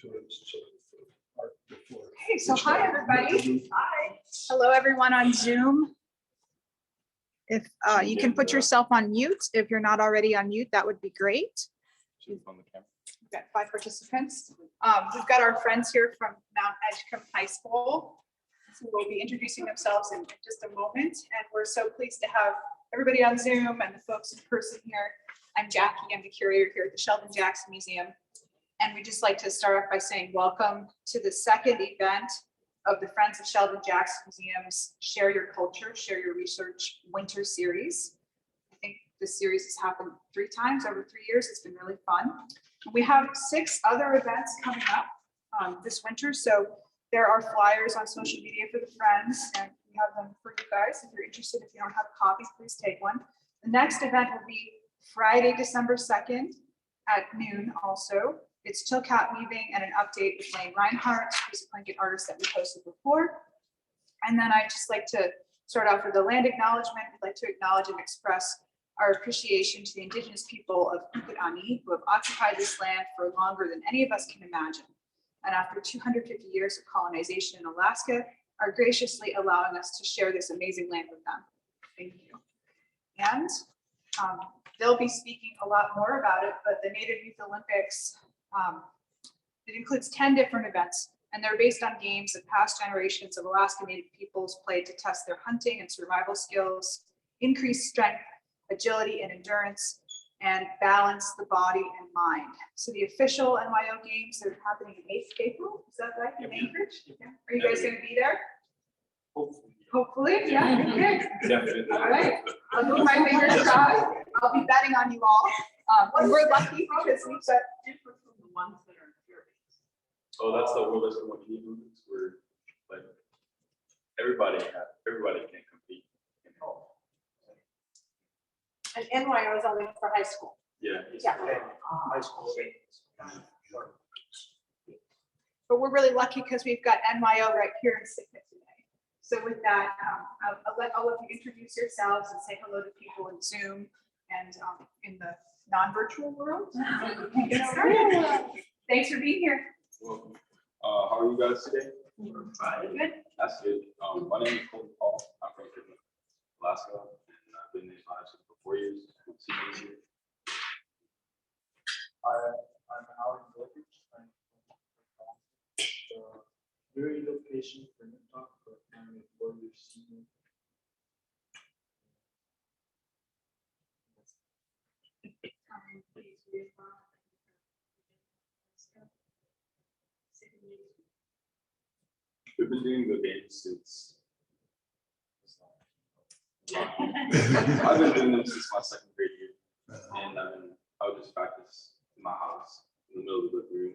Okay, so hi, everybody. Hi. Hello, everyone on Zoom. If you can put yourself on mute, if you're not already on mute, that would be great. We've got 5 participants. We've got our friends here from Mount Edgecumbe High School, who will be introducing themselves in just a moment. And we're so pleased to have everybody on Zoom and the folks in person here. I'm Jackie, I'm the curator here at the Sheldon Jackson Museum. And we just like to start off by saying welcome to the second event of the Friends of Sheldon Jackson Museum's Share Your Culture, Share Your Research Winter Series. I think this series has happened 3 times over 3 years. It's been really fun. We have 6 other events coming up this winter. So there are flyers on social media for the friends, and we have them for you guys. If you're interested, if you don't have a copy, please take one. The next event will be Friday, December 2nd at noon also. It's Chilcat Weaving and an update with Lane Reinhardt, who's a blanket artist that we posted before. And then I'd just like to start off with a land acknowledgement. We'd like to acknowledge and express our appreciation to the Indigenous people of Ukutani, who have occupied this land for longer than any of us can imagine. And after 250 years of colonization in Alaska, are graciously allowing us to share this amazing land with them. Thank you. And they'll be speaking a lot more about it, but the Native Youth Olympics, it includes 10 different events, and they're based on games that past generations of Alaska Native peoples played to test their hunting and survival skills, increase strength, agility, and endurance, and balance the body and mind. So the official NYO Games are happening in April. Is that right? In Anchorage? Yeah. Are you guys going to be there? Hopefully, yeah. Okay. Definitely. All right. I'll move my fingers crossed. I'll be betting on you all. We're lucky because we've got different from the ones that are here. Oh, that's the World Wrestling Olympics where like everybody can compete. And NYO is only for high school. Yeah. Yeah. High school. But we're really lucky because we've got NYO right here in Sicknick today. So with that, I'll let all of you introduce yourselves and say hello to people in Zoom and in the non-virtual world. Get started. Thanks for being here. Welcome. How are you guys today? Good. That's good. My name is Colton Paul. I'm from Alaska, and I've been in Alaska for 4 years. I'm Alan Wilkins. I'm the very location for the talk, but I'm a 4-year senior. We've been doing the games since. I've been doing them since my 2nd grade year, and I would just practice in my house in the middle of the living room,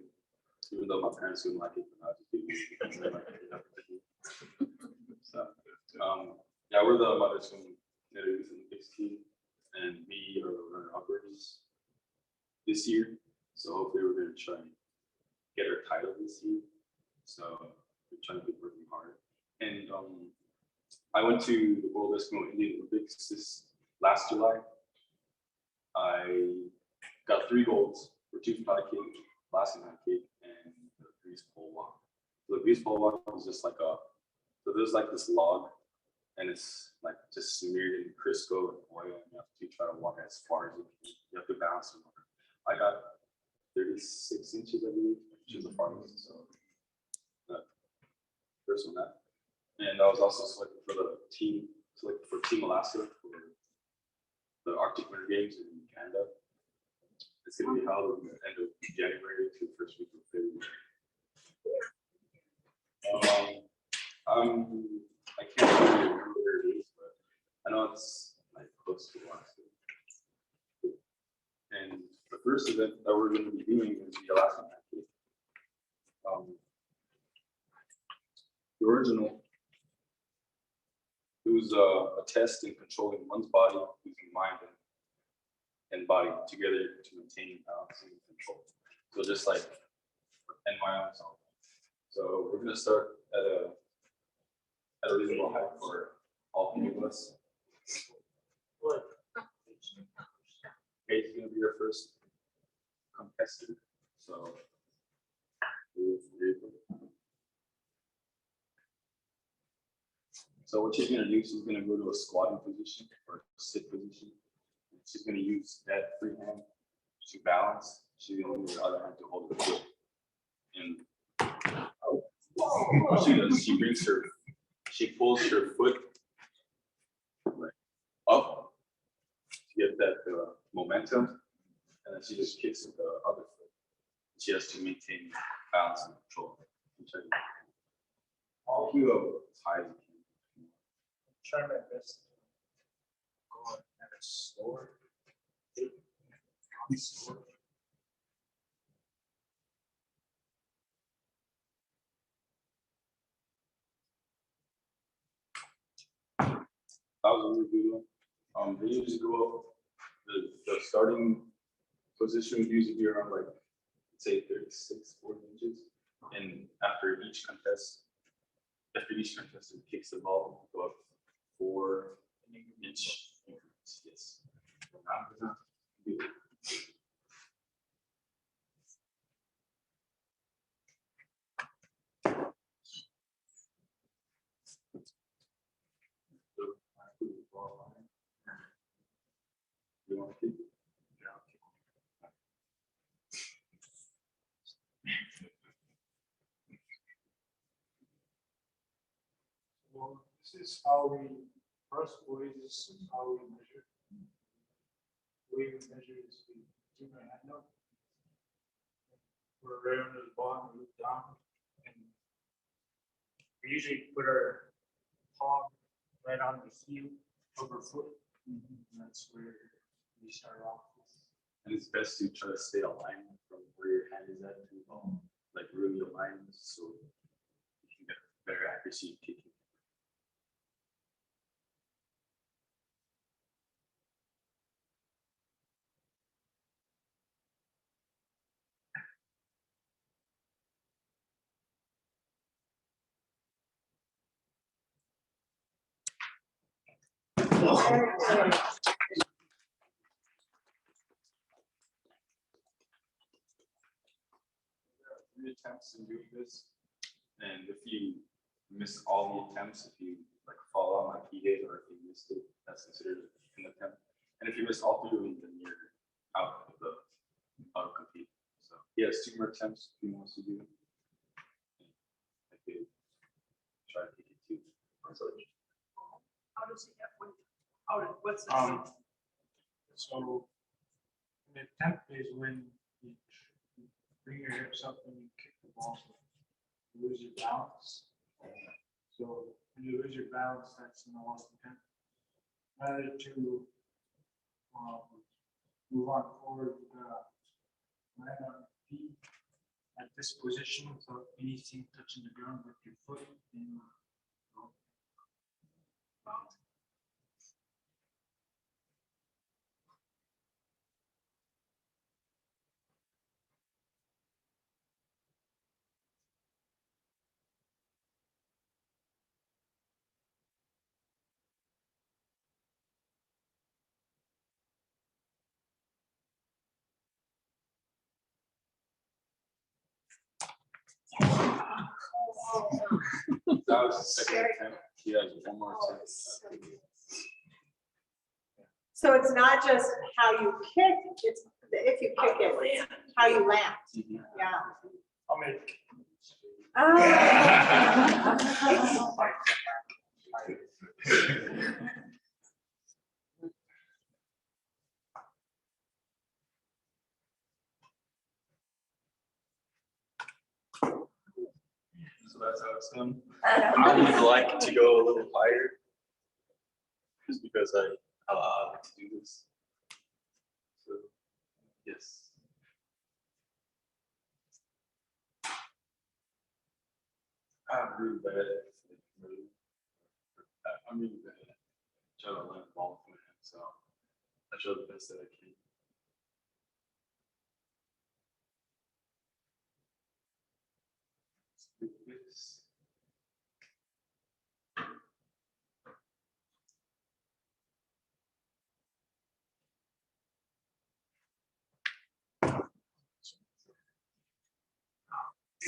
even though my parents wouldn't like it, but I just do it because they like it. So, yeah, we're the Mothers from Native Youth Olympics team, and we are the runner-uppers this year. So hopefully we're going to try and get our title this year. So we're trying to be working hard. And I went to the World Eskimo Indian Olympics this last July. I got 3 golds for 2 fly cake, Alaskan high cake, and the grease pole walk. So the grease pole walk was just like so there's like this log, and it's like just smeared in Crisco and oil, and you have to try to walk as far as you can. You have to balance it. I got 36 inches, I believe, which is the farthest. So first on that. And I was also selected for the team, for Team Alaska for the Arctic Winter Games in Canada. It's going to be held in the end of January to the first week of February. I can't really remember where it is, but I know it's like close to Alaska. And the first event that we're going to be doing is the Alaskan High. The original, it was a test in controlling one's body using mind and body together to maintain balance and control. So just like NYO and so on. So we're gonna start at a reasonable height for all 3 of us. Kate's gonna be our first contestant. So with rear foot. So what she's gonna do, she's gonna go to a squatting position or sit position. She's gonna use that free hand to balance. She's gonna use the other hand to hold the foot. And what she does, she pulls her foot like up to get that momentum, and then she just kicks with the other foot. She has to maintain balance and control. All you go as high as you can. Try my best. Go on at a slower. Slower. That was a really good one. They usually go up, the starting position would usually be around like, say 36, 40 inches. And after each contest, it kicks the ball, go up 4 inch increments. Yes. You want to keep it? Yeah, I'll keep it. Well, this is how we, first way, this is how we measure. The way we measure is we keep our hand up. We're right under the bottom, we look down, and we usually put our palm right on the heel of our foot. And that's where we start off with. And it's best to try to stay aligned from where your hand is at to like really aligned so you can get better accuracy in kicking. Three attempts in doing this, and if you miss all the attempts, if you like fall on like he did, or if you missed it, that's considered an attempt. And if you miss all 3 of them, then you're out of the auto compete. So he has 2 more attempts if he wants to do it. I could try to kick it too. How does he get one? What's the So the attempt is when you bring your hips up and you kick the ball, you lose your balance. So when you lose your balance, that's an lost attempt. Rather to move on forward, land on your feet at this position without anything touching the ground with your foot. And, That was the second attempt. He has 1 more attempt. So it's not just how you kick, it's if you kick it, how you land. Yeah. I'll make. So that's how it's done. I would like to go a little higher, just because I like to do this. So, yes. I'm really bad at it. I'm really bad at trying to land the ball with my hand, so I try the best that I can. This.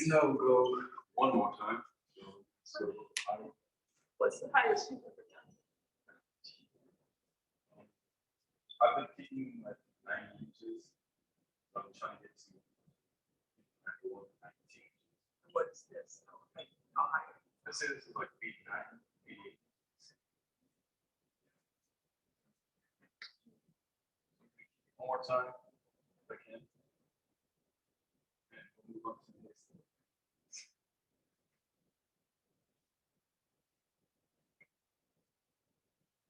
No, go one more time. So, What's the highest you've ever done? I've been kicking like 9 inches. I'm trying to get to 19. What's this? Like, how high? This is like 89, 88. One more time, if I can. And we'll move on to the next thing.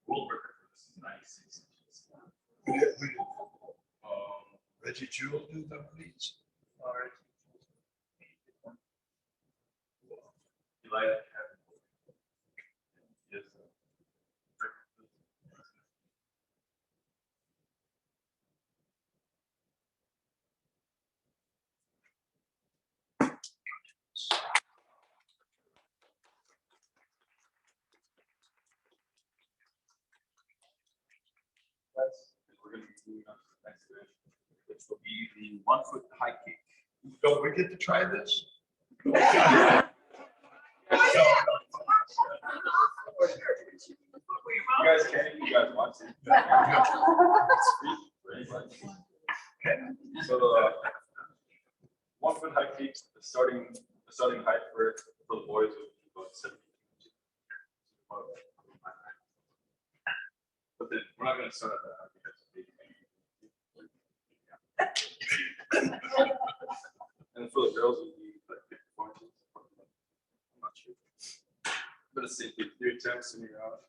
World record for this is 96 inches. Reggie Jewell do that, please. All right. You like it? Yes. We're going to be moving on to the next event, which will be the 1-foot high kick. Don't we get to try this? You guys can, you guys want to. It's free for anybody. So the 1-foot high kick, the starting height for the boys would be about 70 inches. But then we're not going to start at that high because and for the girls would be like 54 inches. I'm not sure. But it's the same thing, 3 attempts and you're out.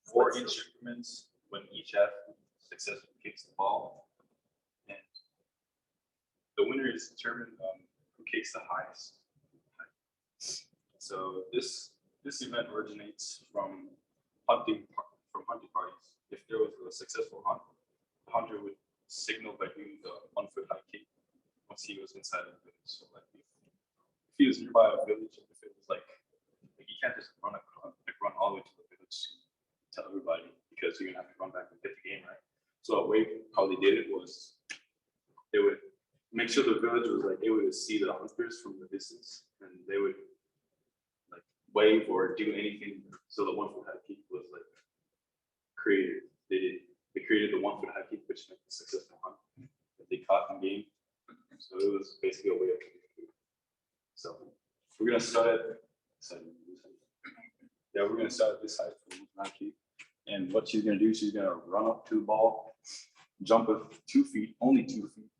4-inch increments when each athlete successfully kicks the ball. And the winner is determined who kicks the highest. So this event originates from hunting parties. If there was a successful hunt, the hunter would signal by doing the 1-foot high kick once he was inside of the village. So like if he was nearby a village, if it was like you can't just run all the way to the village to tell everybody because you're gonna have to run back and get the game, right? So a way how they did it was they would make sure the village was like able to see the hunters from the distance, and they would like wave or do anything. So the 1-foot high kick was like created. They created the 1-foot high kick, which meant a successful hunt that they caught in game. So it was basically a way of communicating. So we're gonna start at we're gonna start at this height for the 1-foot high kick. And what she's gonna do, she's gonna run up to the ball, jump with 2 feet, only 2 feet,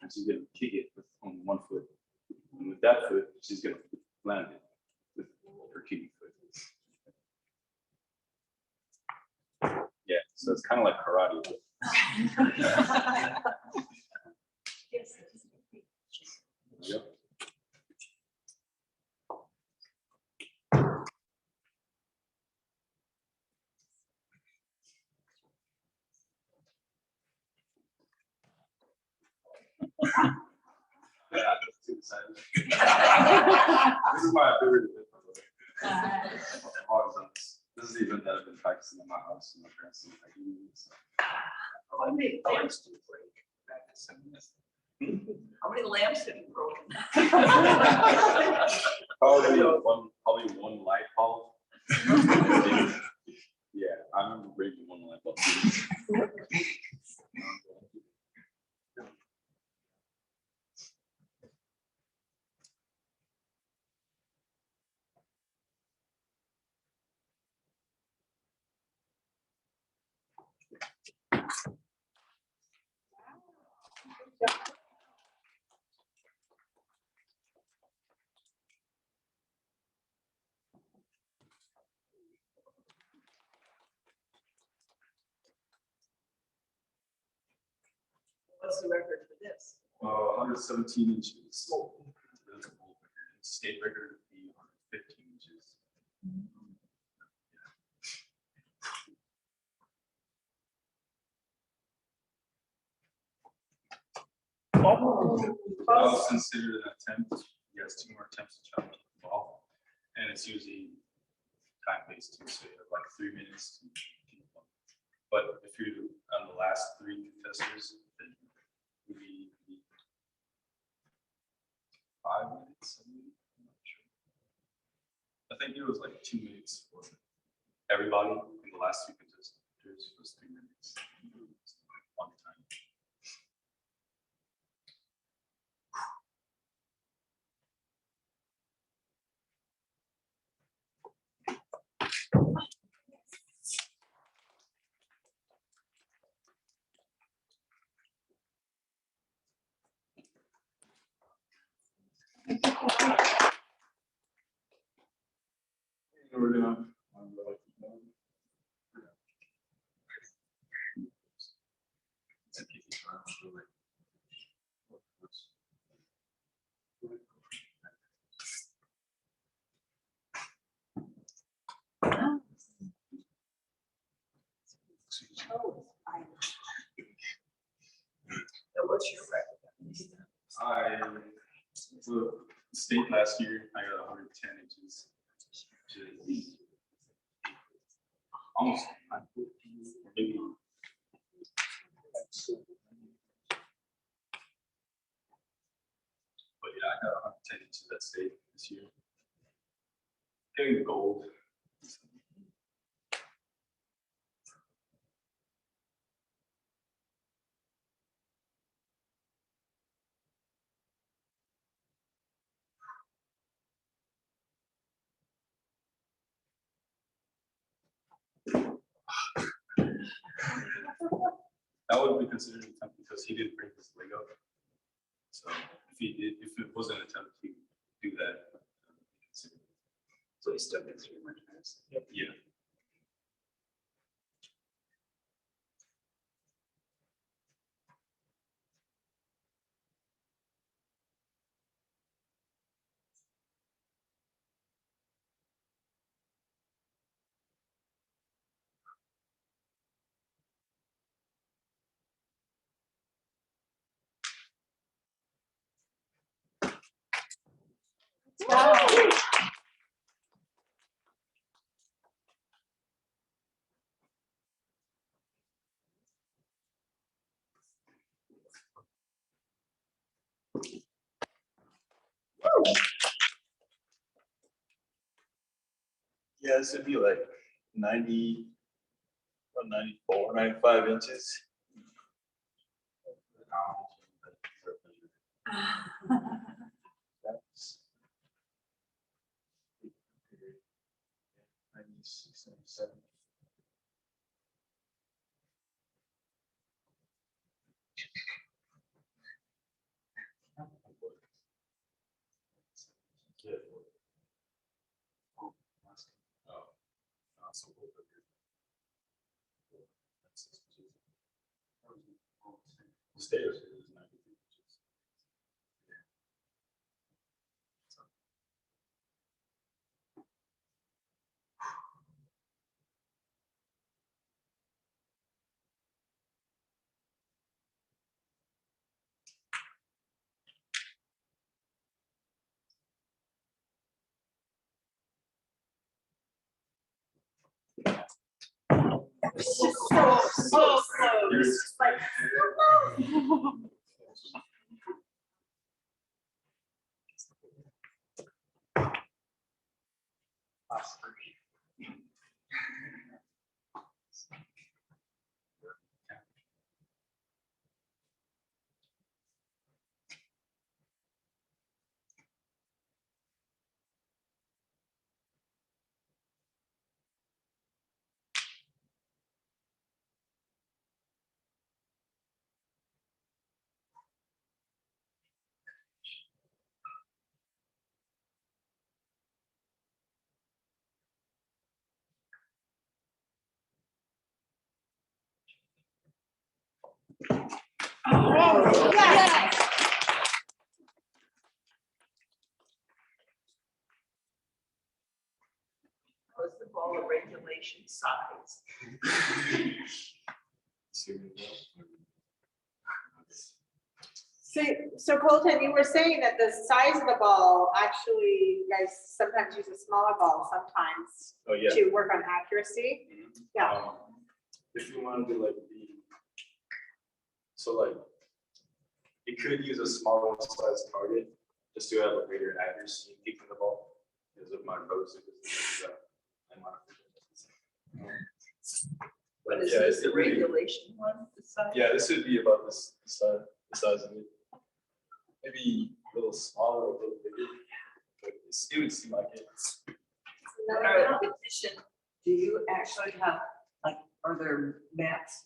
and she's gonna kick it with only 1 foot. And with that foot, she's gonna land it with her kicking foot. Yeah, so it's kind of like karate. Yep. Yeah, that's too exciting. This is my favorite event, by the way. I've always done this. This is the event that I've been practicing in my house and my parents and my so. How many lamps do you break? How many lamps have you broken? Probably one light bulb. Yeah, I remember breaking one light bulb. What's the record for this? 117 inches. That's a world record. State record would be 115 inches. That was considered an attempt. He has 2 more attempts to challenge the ball, and it's usually time-based too, so you have like 3 minutes to keep the ball. But if you're on the last 3 contestants, then we 2 minutes for everybody, and the last two contestants was 3 minutes. Long time. We're gonna. So what's your record? I for state last year, I got 110 inches. Which is almost 9 or maybe. But yeah, I got 110 inches at state this year. Getting gold. That would be considered an attempt because he didn't bring his leg up. So if it was an attempt to do that, So he still gets 3 more times. yeah. Yeah, this would be like 90, about 94, 95 inches. That's 96, 97. Stairs is 93 inches. So Yours- Like, Yes. was the ball of regulation size? So Colton, you were saying that the size of the ball, actually, you guys sometimes use a smaller ball sometimes Oh, yeah. to work on accuracy. Yeah. If you want to do like you could use a smaller size target just to have a greater accuracy in kicking the ball. Because of my approach, in my. What is Yeah, this, it the really- regulation one? the size? Yeah, this would be about this size of it. Maybe a little smaller, a little bigger. But it would seem like it's. Another competition, do you actually have, like, are there mats,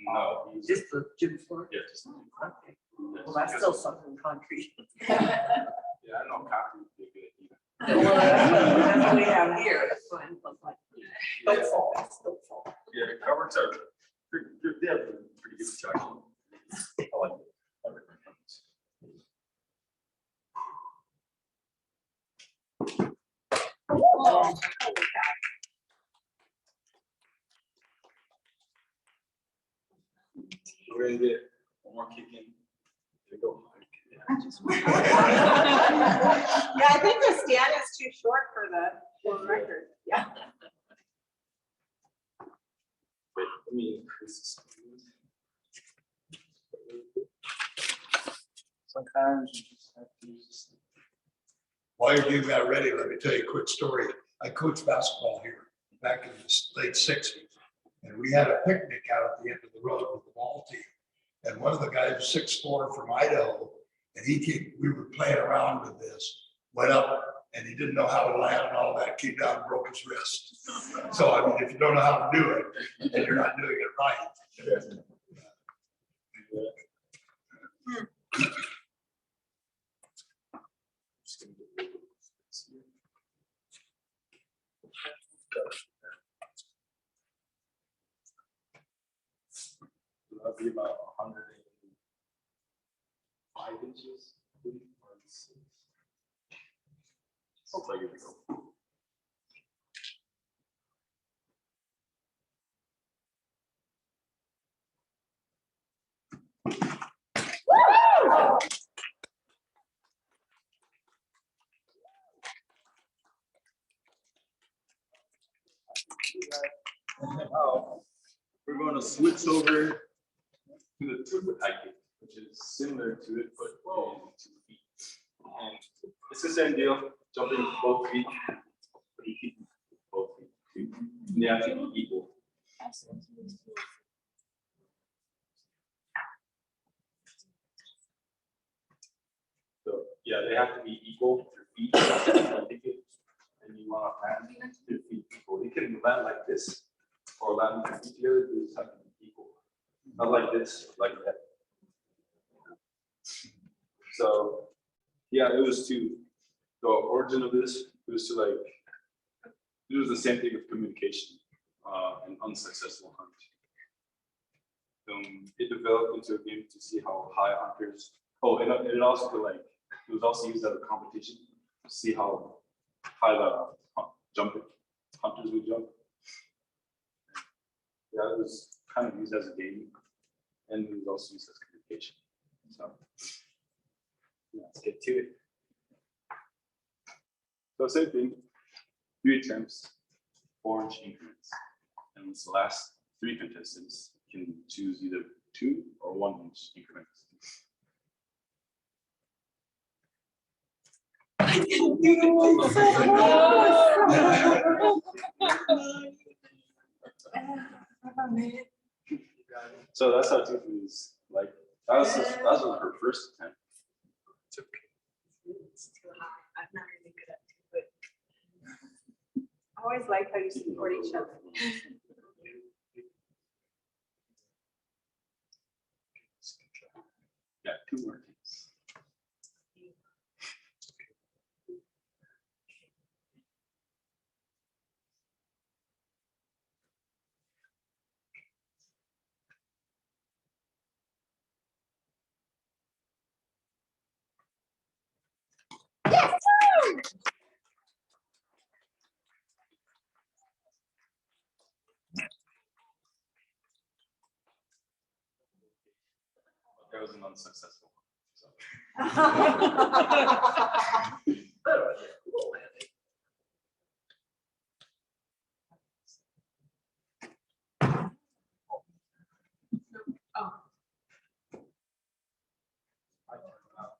No. just the gym floor? Yeah, just. Okay. Well, that's still something concrete. Yeah, I know concrete would be good either. Well, that's what we have here, that's why I'm like, don't fall, don't fall. Yeah, the cupboards are they have pretty good protection. I like it. I recommend it. We're gonna get one more kick in. Here we go. Yeah, I think the stand is too short for the record. Yeah. Wait, let me increase the speed. Sometimes you just have to use this. While you're getting that ready, let me tell you a quick story. I coached basketball here back in the late '60s. And we had a picnic out at the end of the road with the ball team. And one of the guys, 6'4" from Idaho, and we were playing around with this, went up and he didn't know how to land and all that, came down and broke his wrist. So I mean, if you don't know how to do it, then you're not doing it right. That'd be about 105 inches. I believe, or 6. Looks like it's go. Now, we're going to switch over to the 2-foot high kick, which is similar to it, but in 2 feet. And it's the same deal, jumping both feet, both feet. They have to be equal. So, yeah, they have to be equal, your feet, and you want to land your feet equal. You can land like this, or land your feet together, you just have to be equal. Not like this, like that. So, yeah, it was the origin of this, it was it was the same thing with communication, and unsuccessful hunt. It developed into a game to see how high hunters, and it also it was also used as a competition to see how high the jumping hunters would jump. Yeah, it was kind of used as a game, and it was also used as communication. So, yeah, let's get to it. So same thing, 3 attempts, 4-inch increments, and the last 3 contestants can choose either 2 or 1-inch increments. So that's how Tiffany is like. That was her first attempt. It's too high, I'm not really good at it, I always like how you support each other. Yeah, 2 more attempts. That was an unsuccessful one. So. but. I turned out.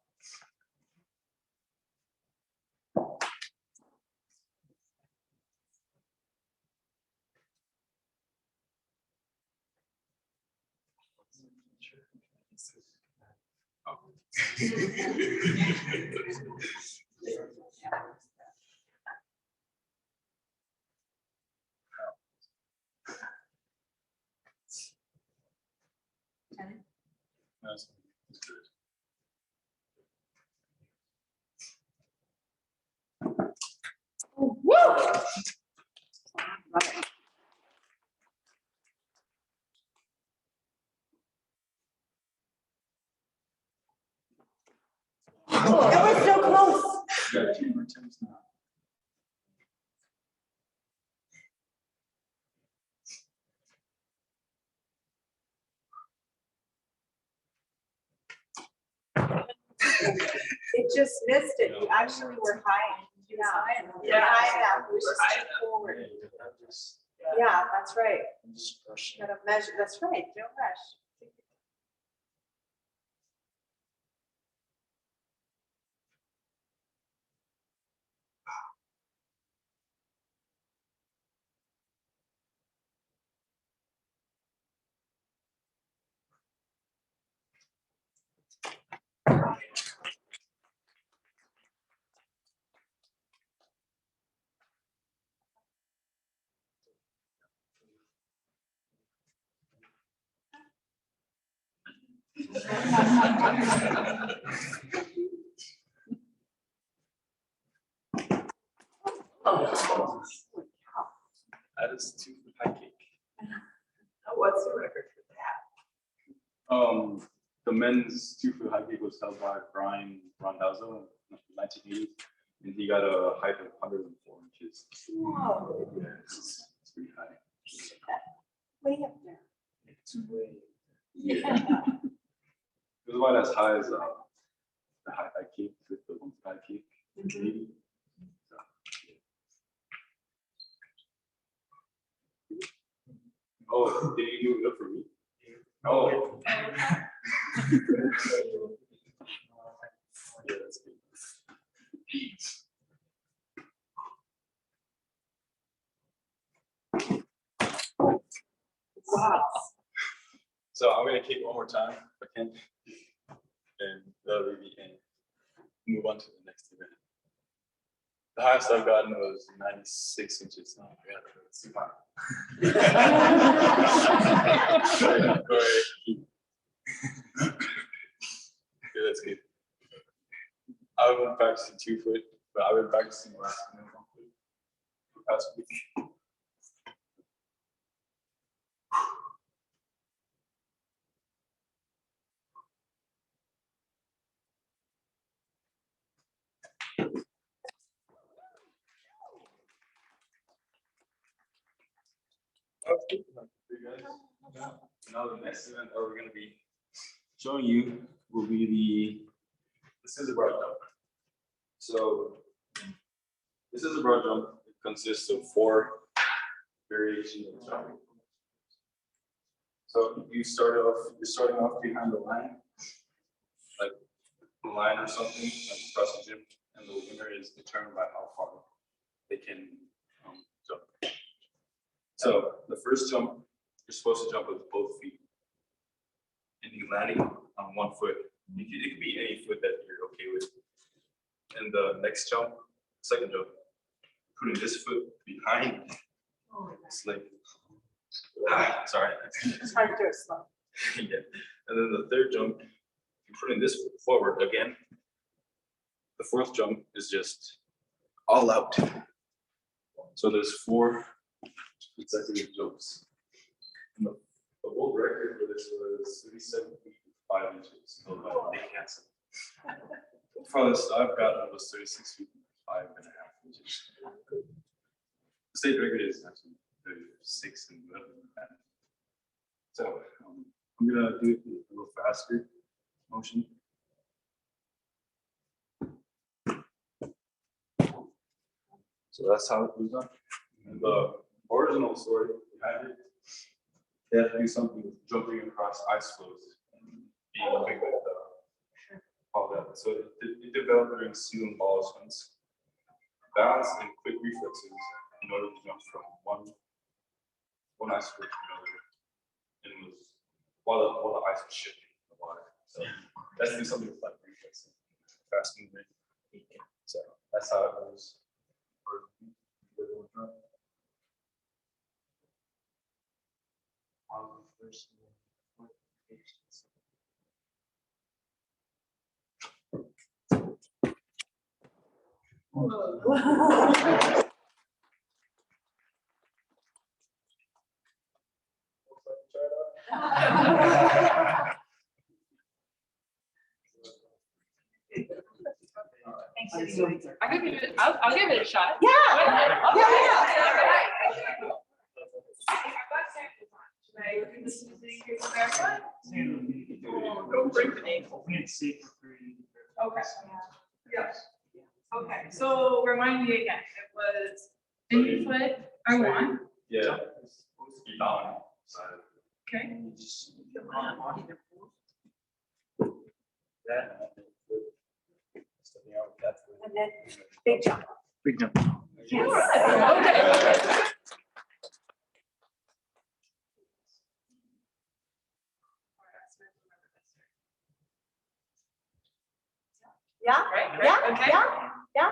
Nice. That was so close. You got 2 more attempts now. It just missed it. You actually were high. Yeah. You're high enough. It was just too forward. Yeah, that's right. You gotta measure, that's right. Don't rush. That is 2 foot high kick. What's the record for that? The men's 2 foot high kick was held by Brian Rondazzo in 1980, and he got a height of 104 inches. Whoa, Yeah, it's pretty high. way up there. It's way. Yeah. It was about as high as the high kick, with the 1 foot high kick in 80. So, yeah. Oh, did you do it up for me? Oh. Yeah, that's good. Wow. So I'm gonna kick one more time if I can. And that'll be the end. Move on to the next event. The highest I've gotten was 96 inches. Oh my God, that's too high. Okay, that's good. I've been practicing 2 foot, but I've been practicing last 1 foot for the past week. Now the next event that we're gonna be showing you will be the scissor bar jump. So this is a bar jump. It consists of 4 variations of jumping. So you're starting off behind the line, like a line or something, like across the gym, and the winner is determined by how far they can jump. So the first jump, you're supposed to jump with both feet. And you're landing on 1 foot. It could be any foot that you're okay with. And the next jump, second jump, putting this foot behind. It's like, sorry. It's hard to do it slow. Yeah. And then the third jump, you're putting this foot forward again. The fourth jump is just all out. So there's 4 consecutive jumps. And the world record for this was 37 feet 5 inches. So Nick Hansen. The farthest I've gotten was 36 feet 5.5 inches. The state record is actually 36 and 11. So I'm gonna do it a little faster motion. So that's how it was done. And the original story behind it, they had to do something with jumping across ice floes and being big with all that. So it developed during sea and ball swims. Balance and quick reflexes in order to jump from one ice floe to another. And it was while the ice was shifting in the water. So let's do something with like reflex, fast movement. So that's how it goes. I'll give it a shot. Yeah. Go break the name. Okay. Yes. Okay, so remind me again, it was any foot I want, Yeah. Be down side. okay? That. Stepping out, that's the- And then big jump. Big jump. All right, okay. Yeah, Right, yeah, right, okay. yeah.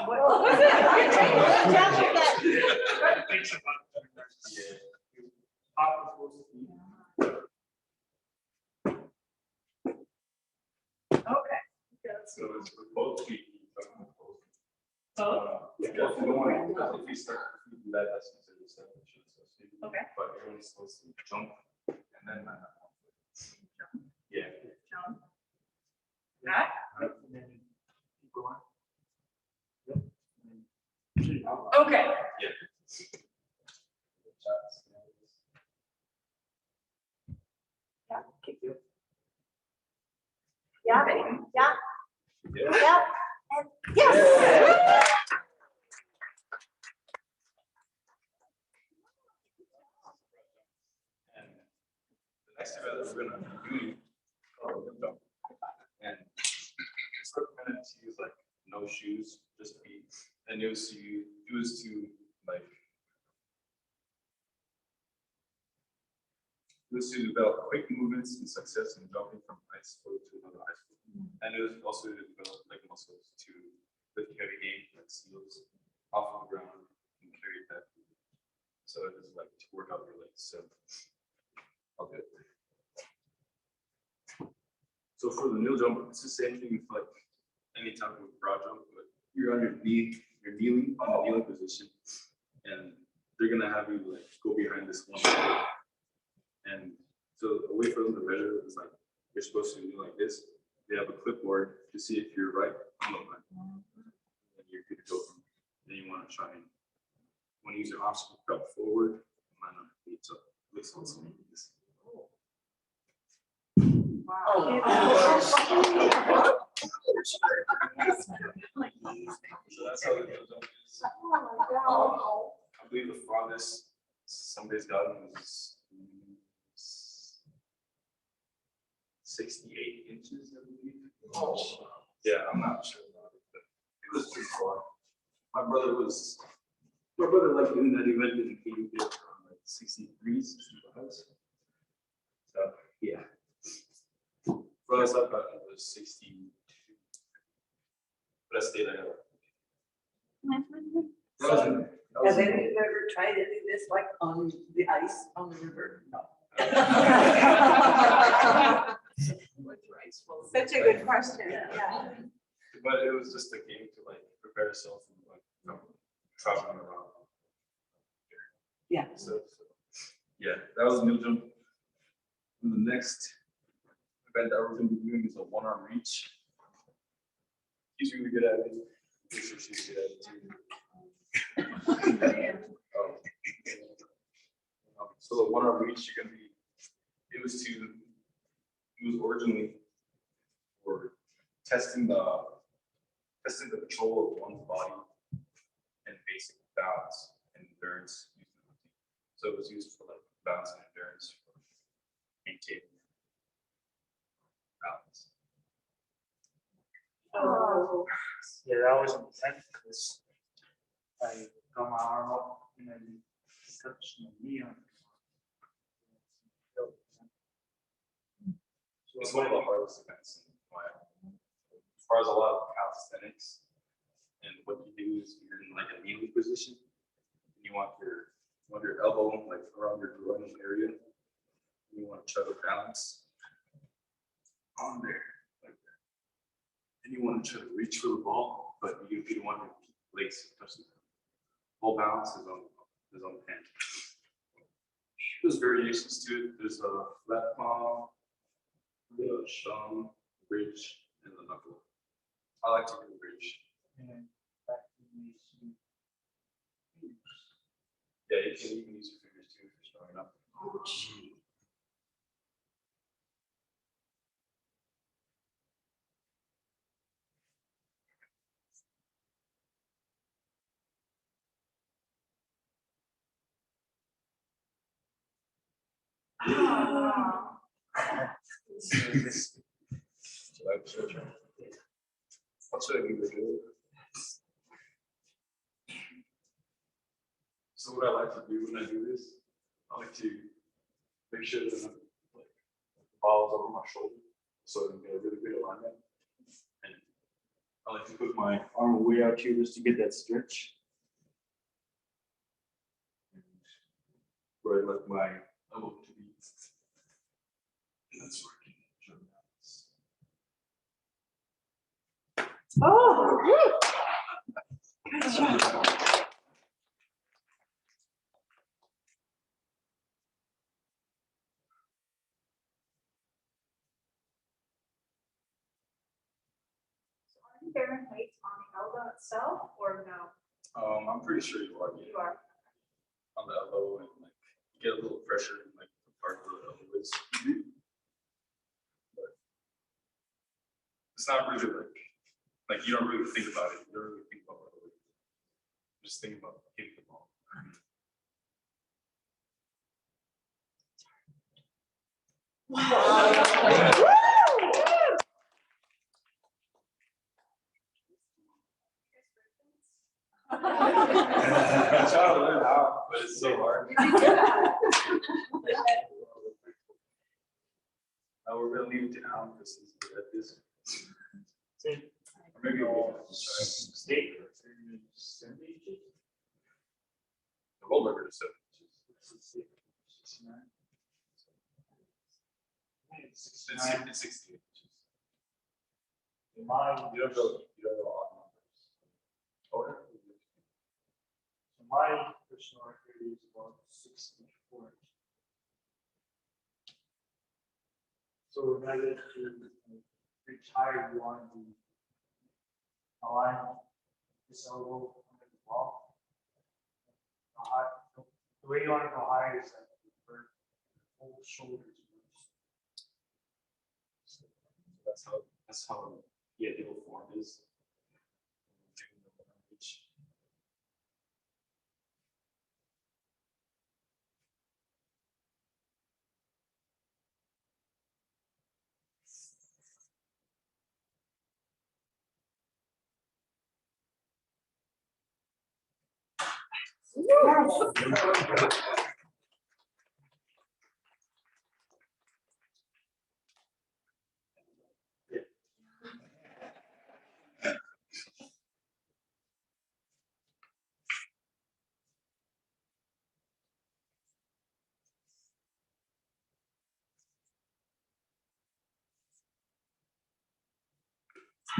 What was it? Good job with that. Thanks a lot. Yeah. Pop is supposed to be. Okay. So it's for both feet. Oh, If you start to do that, that's considered separation. Okay. But you're only supposed to jump and then land on one foot. Yeah. John. That, And then keep going. okay. Yeah. Yeah, kick you. Yeah, yeah, Yeah. yeah. And yes. And the next event that we're gonna be doing, jump. And it's recommended to use like no shoes, just feet. And you'll see do is to like develop quick movements and success in jumping from high school to another high school. And it was also to develop like muscles to lift heavy game like seals off of the ground and carry that. So it is like to work out your legs. So I'll do it. So for the kneel jump, it's the same thing with like any type of broad jump, but you're on your knee, you're kneeling in the kneeling position, and they're gonna have you like go behind this one. And so a way for them to measure is like you're supposed to do like this. They have a clipboard to see if you're right on the line. And you're good to go from. Then you want to try and when you use your arms up forward, line on your feet. So looks like something like this. So that's how the kneel jump is. I believe the farthest somebody's gotten was 68 inches, I believe. Yeah, I'm not sure about it, but it was pretty far. My brother like in that event and he did like 63, 65. So yeah. Furthest I've gotten was 62. But I stayed there. Have any of you ever tried to do this like on the ice on the river? No. Such a good question, Yeah. yeah. But it was just a game to like prepare yourself from like traveling around. Yeah. So yeah, that was new jump. And the next event that we're gonna be doing is a one-arm reach. He's really good at it. I'm sure she's good at it too. So the one-arm reach, you're gonna be. It was originally for testing the control of one's body and basic balance and endurance. So it was used for like balance and endurance for maintaining balance. Oh. Yeah, that was intense because I got my arm up and then touched my knee on. So It's one of the hardest events in my, as far as a lot of calisthenics. And what you do is you're in like a kneeling position. And you want your elbow like around your groin area. You want to try to balance on there, like that. And you want to try to reach for the ball, but you don't want your legs to touch the ground. Whole balance is on the hand. There's variations to it. There's a flat palm, the thumb, bridge, and the knuckle. I like to do the bridge. And back to these fingers. Yeah, you can use your fingers too if you're strong enough. I'll show you the video. So what I like to do when I do this, I like to make sure that I'm like the ball's over my shoulder, so I can get a really good alignment. And I like to put my arm way out here just to get that stretch. And where I like my elbow to be. And that's where I can jump balance. Oh, good. Good job. Are you bearing weights on the elbow itself or no? I'm pretty sure you are. You are. On the elbow and like get a little pressure in like the part of the elbow is. But it's not really like you don't really think about it. You don't really think about it. Just think about hitting the ball. Wow. I try to learn how, but it's so hard. We're gonna leave it to Alan because he's good at this. Or maybe we'll try State. the roll record is 7 inches. It's 16 inches. Mine, You don't go odd numbers. Oh, yeah. so my personal record is about 64. So we're ready to retire, you want to align this elbow under the ball. The way you want to go higher is like the whole shoulders. That's how the ideal form is.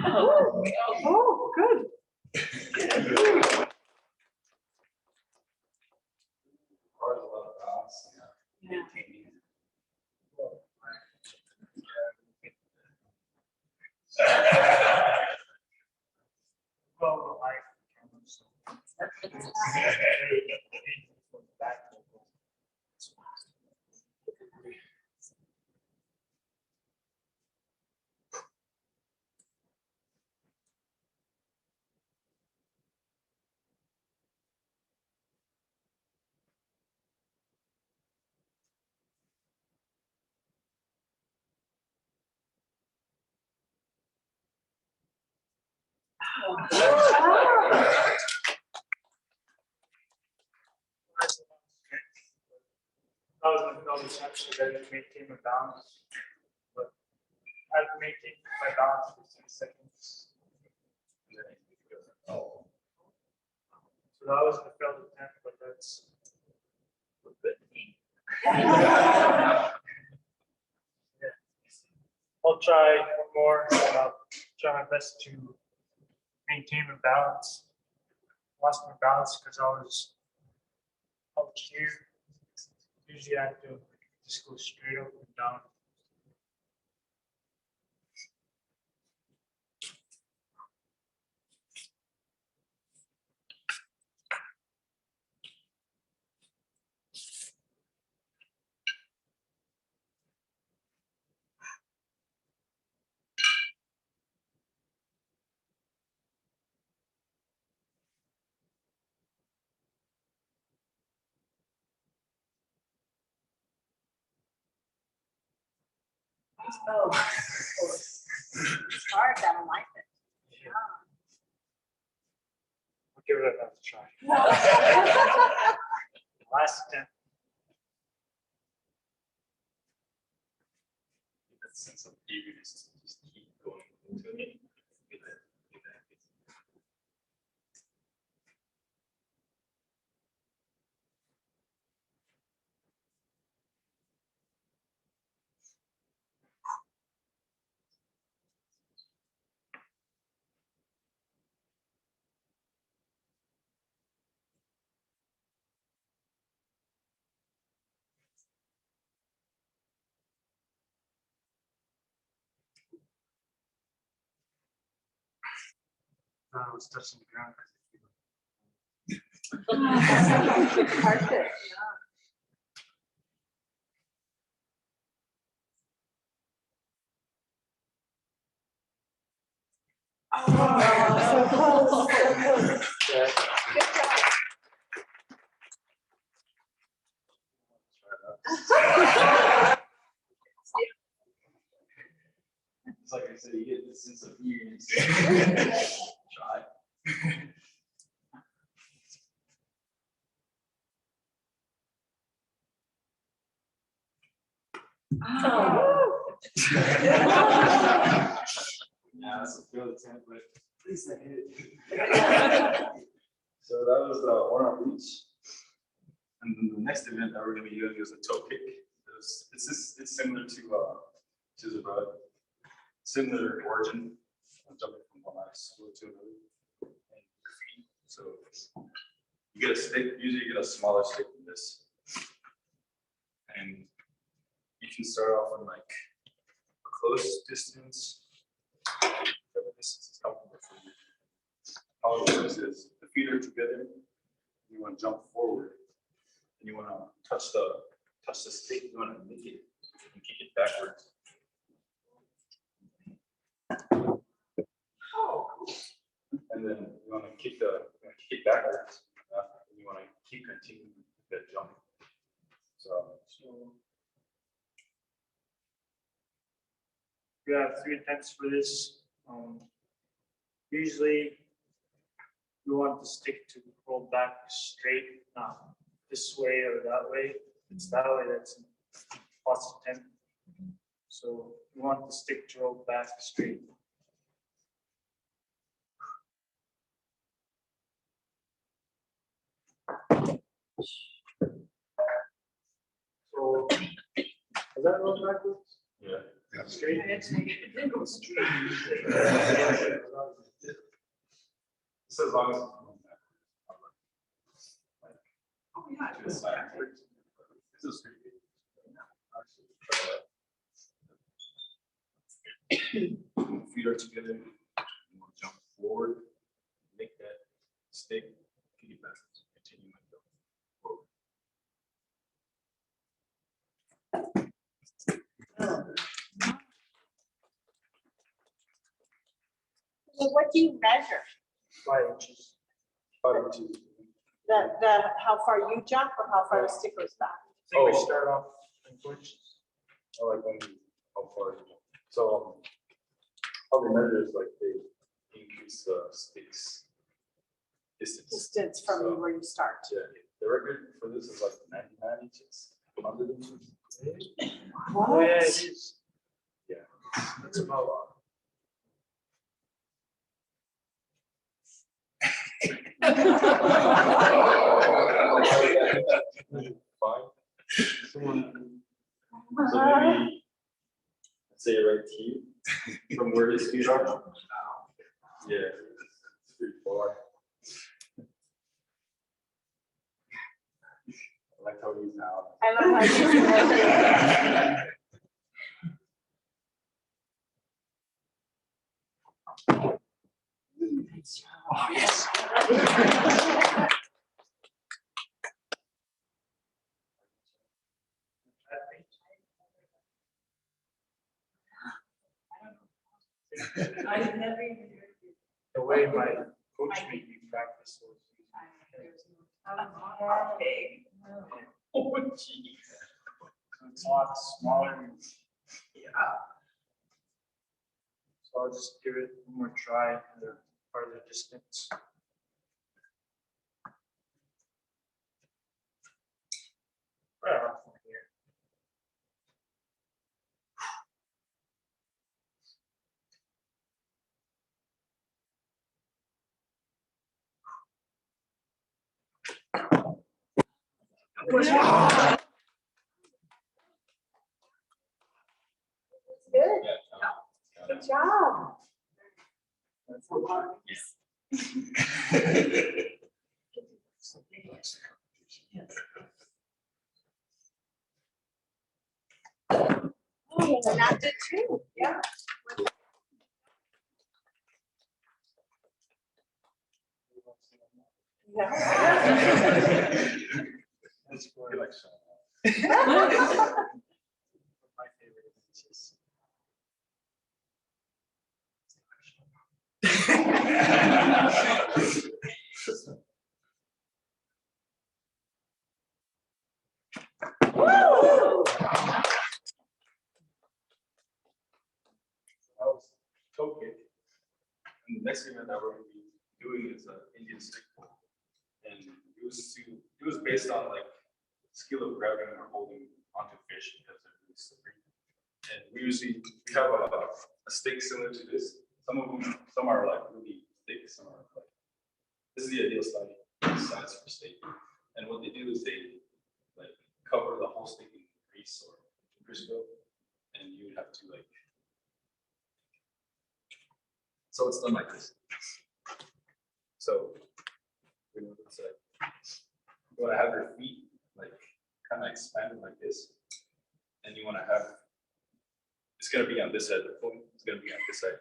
Oh, good. Hard, a lot of balance, Yeah. maintaining. Well, I. That was actually that it maintain a balance, but had to maintain my balance for 10 seconds. Oh, So that was the failed attempt, but that's. Yeah. I'll try one more, and I'll try my best to maintain my balance. Lost my balance because I was up here. Usually I have to just go straight up and down. Oh, it's hard, I don't like it. I'll give it another try. Last attempt. That sense of eagerness to just keep going into it. Get that. I was touching the ground. Perfect. Oh, so close. Good job. It's like I said, you get this sense of eagerness. Try. Oh. Yeah, that's a failed attempt, but at least I hit it. So that was one on each. And then the next event that we're gonna be doing is a toe kick. It's similar to the broad, similar origin. I'm jumping from one school to another. And graffiti. So you get a stick, usually you get a smaller stick than this. And you can start off in like a close distance. Whatever distance is comfortable for you. All it is the feet are together. You want to jump forward. And you want to touch the stick. You want to make it and kick it backwards. And then you want to kick it backwards. And you want to keep continuing that jump. So We have 3 attempts for this. Usually we want the stick to roll back straight, not this way or that way. If it's that way, that's a false attempt. So we want the stick to roll back straight. So is that roll backwards? yeah. Straight? It didn't go straight. So as long as it's going Oh, yeah. to the side. This is pretty good. Feet are together. You want to jump forward, make that stick, kick it backwards, continue and go forward. So what do you measure? 5 inches. 5 inches. How far you jump or how far the stick goes back? I think we Oh. start off in inches. I like when how far you jump. So how they measure is like they increase the sticks distance. Distance from So, where you start. yeah, the record for this is like 99 inches, 100 inches. Oh, yeah, it is. Yeah. That's about. Fine. So maybe, let's say right here, from where his feet are. Yeah, it's pretty far. I like how he's now. I love how you. Oh, yes. I've never even heard you. The way my coach made me practice was. Big. Oh, geez. It's a lot smaller. Yeah. So I'll just give it one more try at the farther distance. Right around from here. Good, Yeah. good job. Oh, and that did too, yeah. Yeah. That's I feel like so. my favorite is Woo! I was token. And the next event that we're gonna be doing is Indian stick pull. And it was based on like skill of grabbing or holding onto fish because they're really slippery. And we have a stick similar to this. Some are like really thick, some are like, this is the ideal size for steak. And what they do is they like cover the whole stick in grease or Crisco, and you would have to like, so it's done like this. So it's like, you want to have your feet like kind of expanded like this, and you want to have, it's going to be on this side of the phone, it's going to be on this side,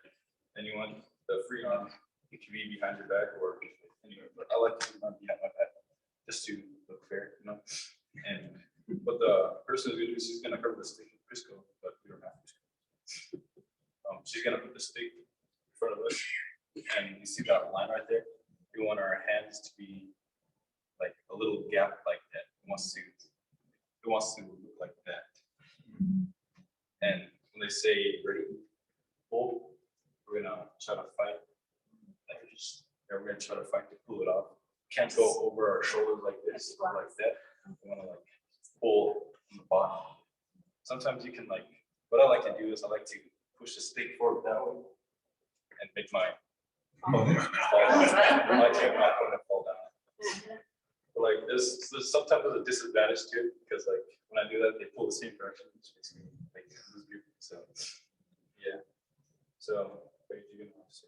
and you want the free arm, it can be behind your back or anywhere, but I like to do it behind my back just to look fair, you know. And what the person is going to do is she's going to cover the stick with Crisco, but we don't have Crisco. She's going to put the stick in front of us, and you see that line right there. We want our hands to be like a little gap like that. It wants to look like that. And when they say ready, pull, we're gonna try to fight. Like we're gonna try to fight to pull it off. Can't go over our shoulders like this or like that. We wanna like pull from the bottom. Sometimes you can like, what I like to do is I like to push the stick forward that way and make my fall down. I like to make my opponent fall down. But like there's sometimes there's a disadvantage to it because like when I do that, they pull the same direction, which makes me like lose beauty. So yeah. So what are you gonna say?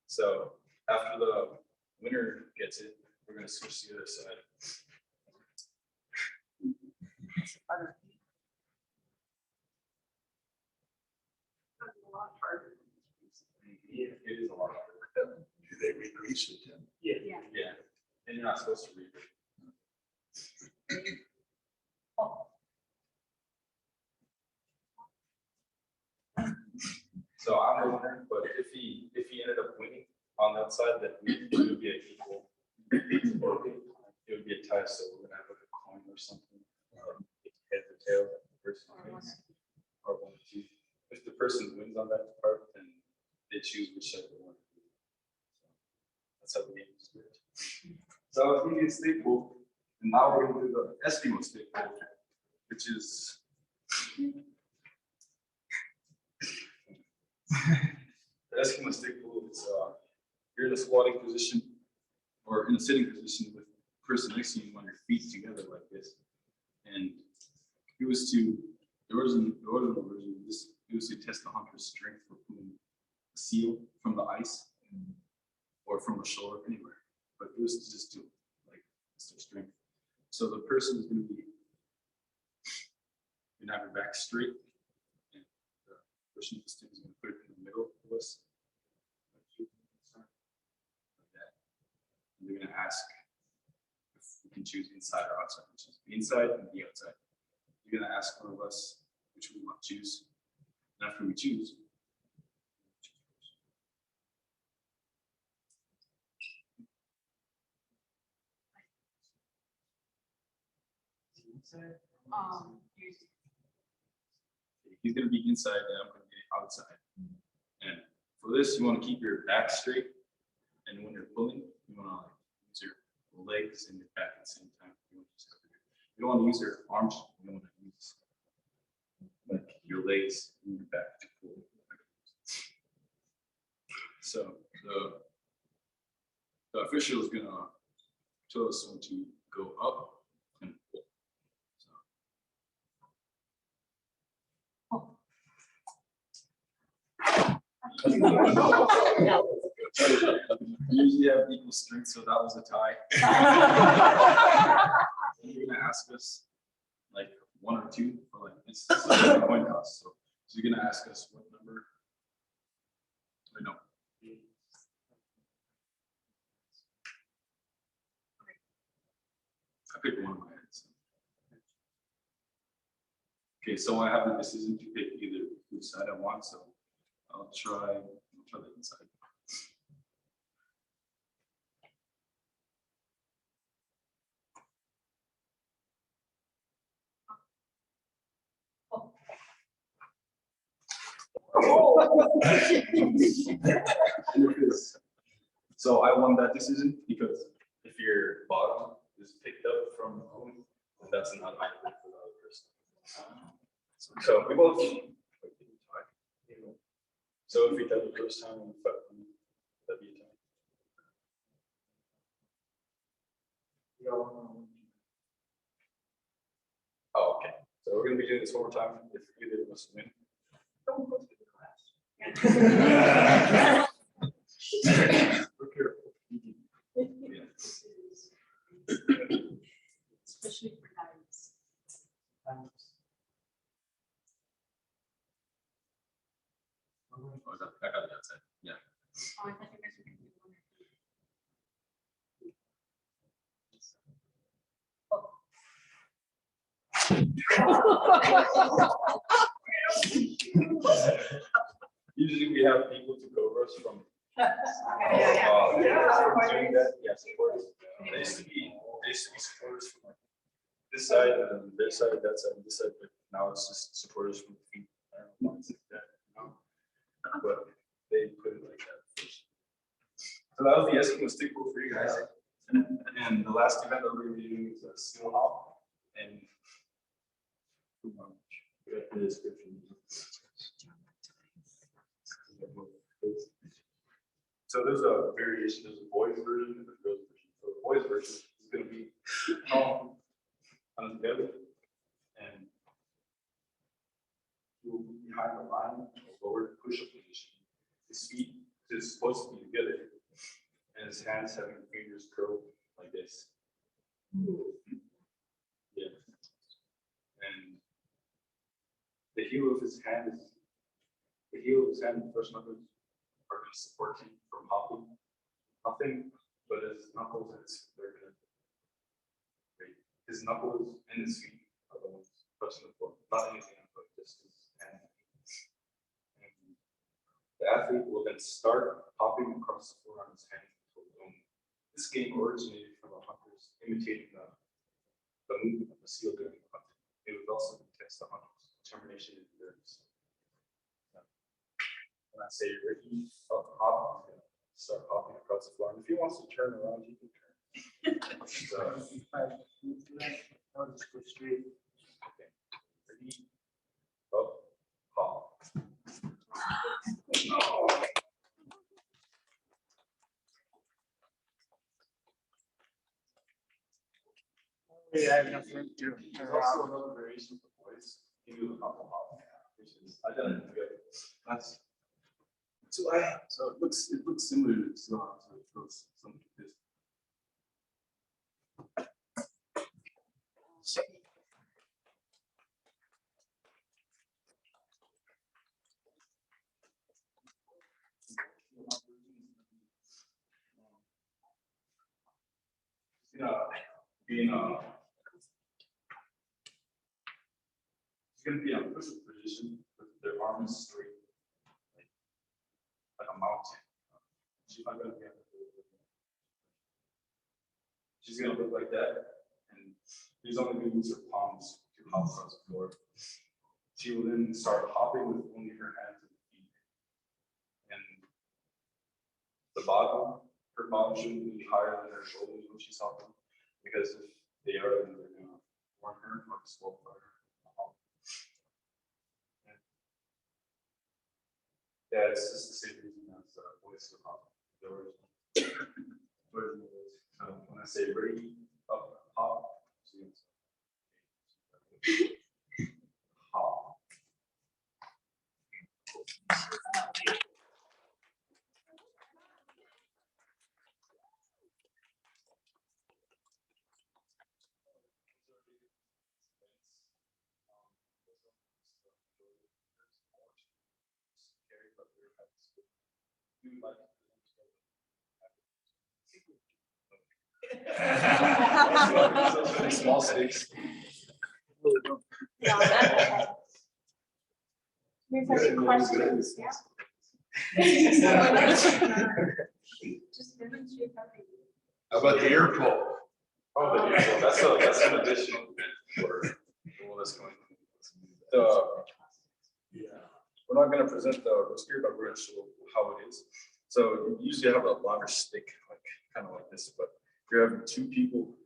So after the winner gets it, we're gonna switch to the other side. Yeah, it is a lot harder. Do they regrease it then? Yeah. And you're not supposed to read it. So I'm the winner, but if he ended up winning on that side, then it would be an equal. It would be a tie, so we're gonna have like a coin or something. Head or tail, the person wins. Or one, two. If the person wins on that part, then they choose which side they want to do. So that's how the game is good. So Indian stick pull, And now we're gonna do the Eskimo stick, which is the Eskimo stick pull. It's you're in a squatting position or in a sitting position with the person next to you on your feet together like this. And it was to the original version. It was to test the hunter's strength for pulling a seal from the ice or from a shore anywhere. But it was just to like test their strength. So the person is going to be, you're gonna have your back straight, and the person is going to put it in the middle of us, like that. And they're going to ask if we can choose inside or outside, which is the inside and the outside. You're going to ask one of us which we want to choose. And after we choose, he's going to be inside and I'm going to be outside. And for this, you want to keep your back straight. And when you're pulling, you want to use your legs and your back at the same time. You don't want to use your arms. You don't want to use like your legs and your back to pull. So the official is going to tell us when to go up and pull. We usually have equal strength, so that was a tie. You're gonna ask us like one or two for like this is like a coin toss. So you're gonna ask us what number. Wait, no. I picked one of my heads. Okay, so I have the decision to pick either which side I want, so I'll try the inside. So I won that decision because if your bottom is picked up from home, then that's not ideal for the other person. So we both. So if we did the first time, that'd be a time. Oh, okay. So we're gonna be doing this one more time. If either of us win. Don't go to the class. We're careful. Yeah. Especially for guys. Oh, I got it outside. Yeah. Oh, I thought you guys were gonna do one or two. Usually we have people to cover us from. Doing that, yeah, supporters. They used to be supporters from like this side and this side, that side, and this side, but now it's just supporters from the feet. I don't know why it's like that, you know? But they put it like that first. So that was the Eskimo stick pull for you guys. And the last event that we're going to be doing is a seal hop. And we got the description. So there's a variation, there's a boys version and a girls version. So the boys version is going to be on together and you'll be behind the line or lower push-up position. His feet is supposed to be together and his hands having fingers curled like this. Yeah. And the heel of his hand and the first knuckles are going to support him from hopping. Nothing but his knuckles and they're going to, his knuckles and his feet are the ones touching the floor. Not anything else, but just his hand. And the athlete will then start hopping across the floor on his hands until the dome. This game originated from the hunters imitating the movement of the seal during the hunt. It would also test the hunter's determination and endurance. When I say ready, hop, I'm going to start hopping across the floor. And if he wants to turn around, he can turn. So, I'll just go straight. Ready? Up, hop. Yeah, I have enough room to. There's also another variation for boys. You do a couple hop, which is I done it good. That's so it looks similar to Islam, so it feels something like this. Being it's gonna be in a push-up position with their arms straight, like a mountain. She's not gonna be able to do it. She's gonna look like that, and she's only gonna use her palms to hop across the floor. She will then start hopping with only her hands and feet. And the bottom, her bottom shouldn't be higher than her shoulders when she's hopping, because if they are, then they're gonna warn her or disqualify her. Yeah, it's just the same reason as voice to hop. The original. So when I say ready, up, hop, so you hop. Small stakes. Here's any questions, yeah? Just demonstrate how they do. How about the ear pull? Oh, but yeah, that's an additional bit for all that's going on. We're not gonna present the spear, but we're gonna show how it is. So you usually have a longer stick, like kind of like this, but you're having two people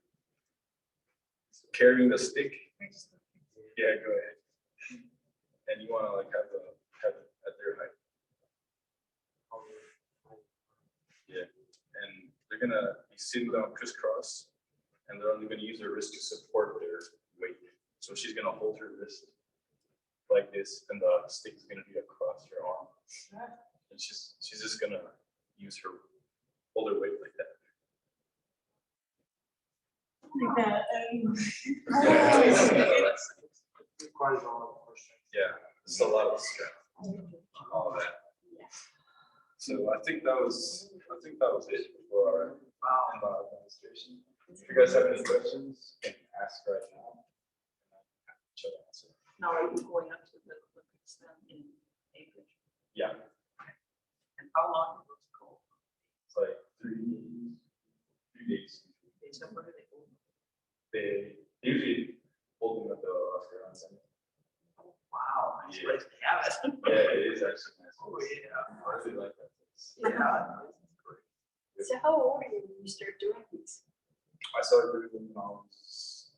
carrying the stick. Yeah, go ahead. And you wanna like have it at their height. Yeah, and they're gonna be sitting down crisscross, and they're only gonna use their wrist to support their weight. So she's gonna hold her wrist like this, and the stick is gonna be across her arm. And she's just gonna use her, hold her weight like that. Requires a lot of pushing. Yeah, it's a lot of strength, all of that. So I think that was it for our demonstration. If you guys have any questions, you can ask right now. She'll answer. Now, are you going up to the Olympics then in April? Yeah, And how long will it go? it's like 3 days. So what are they going? They usually hold them at the Oscar on Sunday. Oh, wow, nice Yeah. place to have it. Yeah, it is actually nice. Oh, yeah. I really like that place. Yeah. So how old are you when you start doing these? I started doing them when I was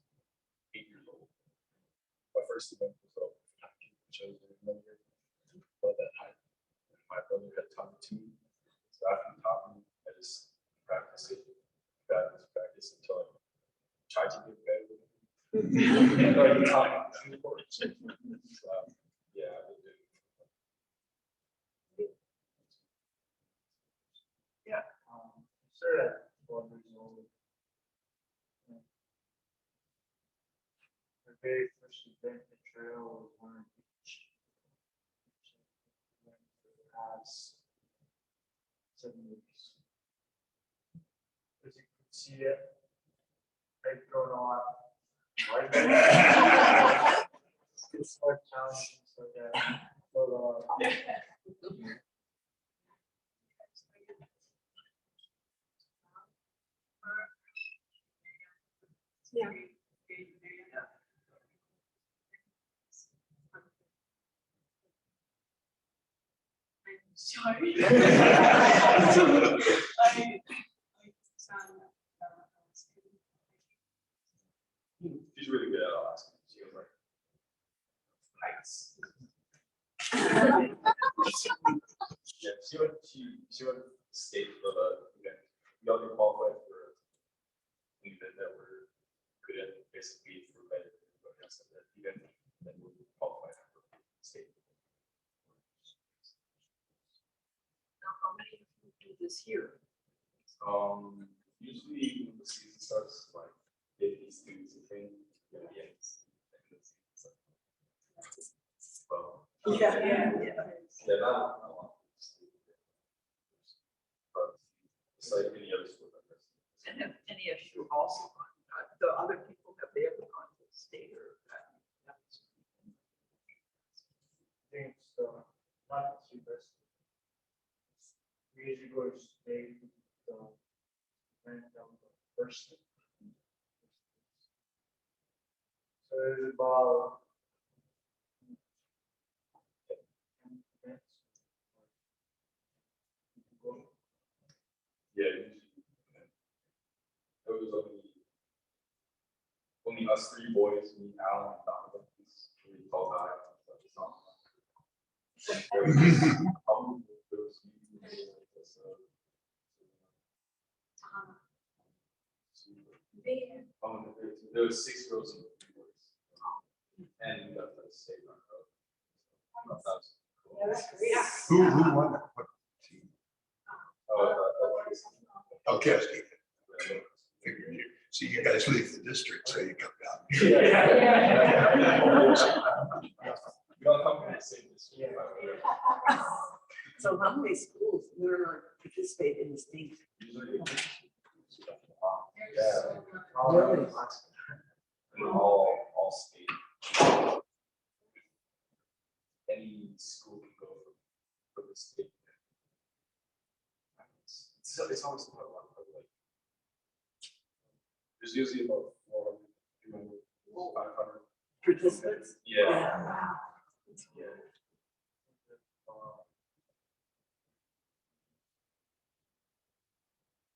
8 years old. My first event was which I was in another year. About that height. My brother had taught me too. So after he taught me, I just practiced until I tried to get better with it. No, he taught me. So, yeah, I did. Started at 12 years old. My very first event at trail was one beach. Went for the past 7 weeks. As you can see it, I've grown a lot. It's more challenging, so yeah. But, Yeah. Sorry. He's really I'll ask her. She was like, heights. Yeah, she went state for the event. We all get qualified for an event that we're good at, basically for better. But that's the event that we're qualified for state. Now, how many of you do this year? Usually when the season starts, like 50 students and things. Yeah. Well, Yeah. yeah, not a lot. But it's like any other sport. And have any of you also, the other people, have they ever gone to the state or? Things, not super. We usually go to state, and first. So it's about. Yeah, usually. It was only us three boys, me, Alan, and Donovan. He's a really tall guy. So it's not- There was 6 girls and 3 boys. And we got the state run. Who won that? What team? Okay, Steve. Figured you- See, you guys leave the district, so you come down. We don't come from the same district. So how many schools learn or participate in the state? Yeah. Really? And all state. Any school can go for the state. It's always about one, like. There's usually about 400, 500. Participants? Yeah. Wow. Yeah.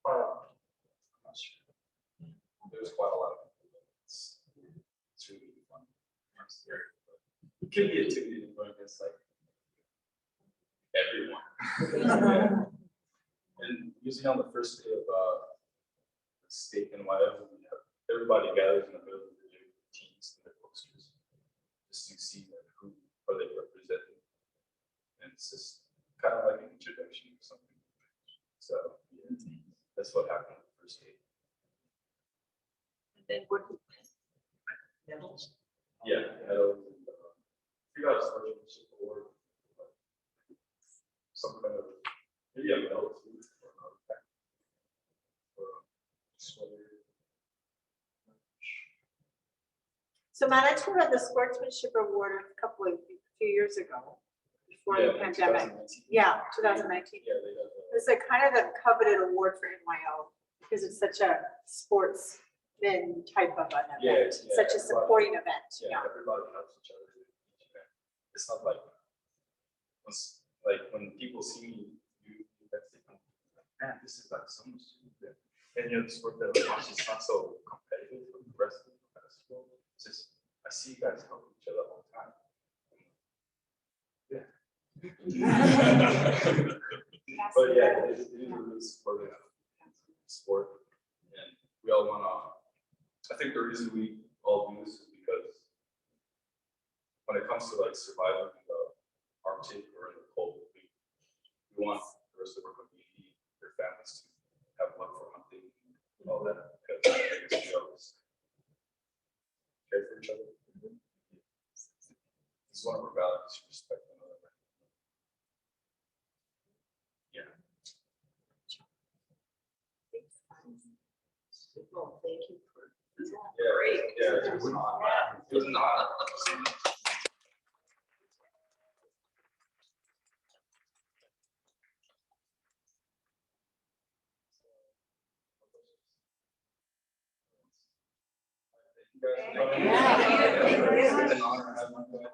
I'm not sure. There's quite a lot of people. It's really fun. It's very fun. It can be intimidating, but it's like everyone. Yeah. And usually on the first day of state NYO, we have everybody gathers in the middle of the teams and their posters, just to see like who are they representing. And it's just kind of like an introduction or something. So yeah, that's what happened on the first day. And then what? Medals? Yeah, medals and we got a sportsmanship award. Some kind of maybe a medal too, or another type. Or sweater. So Matt, I took out the sportsmanship award a few years ago, before the Yeah, pandemic. 2019. Yeah, 2019. Yeah, they got the. It's like kind of the coveted award for NYO, because it's such a sportsman type of an Yeah, event, yeah, such a supporting event, Yeah, yeah. everybody helps each other. It's not like, when people see me, that's the like, man, this is like so much. And you know, the sport that I watch is not so competitive with the rest of the basketball. It's just, I see you guys help each other all the time. Yeah. But yeah, it is a really supportive sport. And we all want to, I think the reason we all do this is because when it comes to like surviving in the Arctic or in the cold, we want the rest of our community, their families to have love for hunting and all that. Because I guess we always care for each other. It's one of our values, respect one another. Yeah. Well, thank you for. Yeah, Great. Yeah, it was not. It was not. It's an honor to have you guys.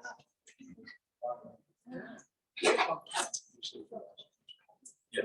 Yeah.